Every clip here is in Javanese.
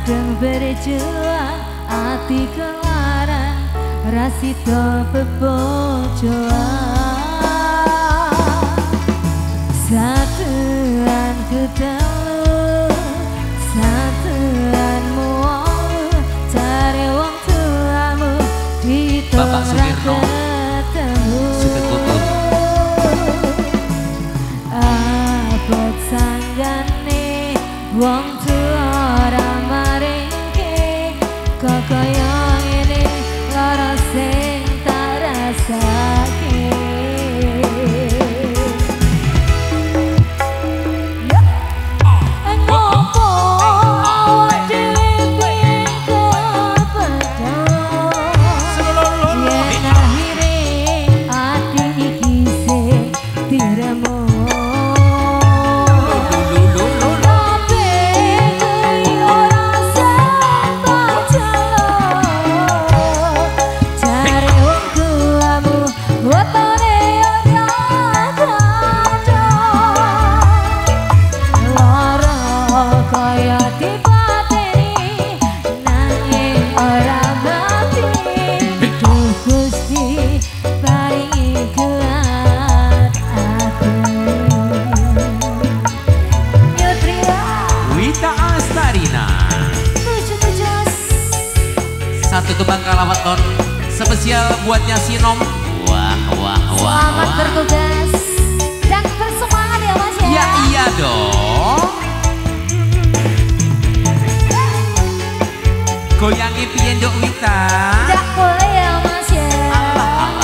kadang berjuang hati kelaran rasito bebojoan satuan ketelu satuan muamu cari wong tuamu di Bapak Sumirno ketemu abot sanggane wong tua ora maringke kok kaya ngene lara sing tak rasake ngopo awak dhewe pengen kepedhot yen akhire ati iki sing diremo. Satu kebang kalawaton spesial buatnya Sinom. Wah. Selamat bertugas dan bersemangat ya Mas ya. Ya iya dong. Goyangi piye Nduk Wita? Ndak boleh ya Mas ya. Alah.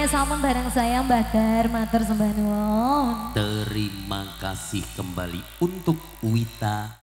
Sampun bareng saya Mbah Dar, matur sembah nuwun. Terima kasih kembali untuk Wita.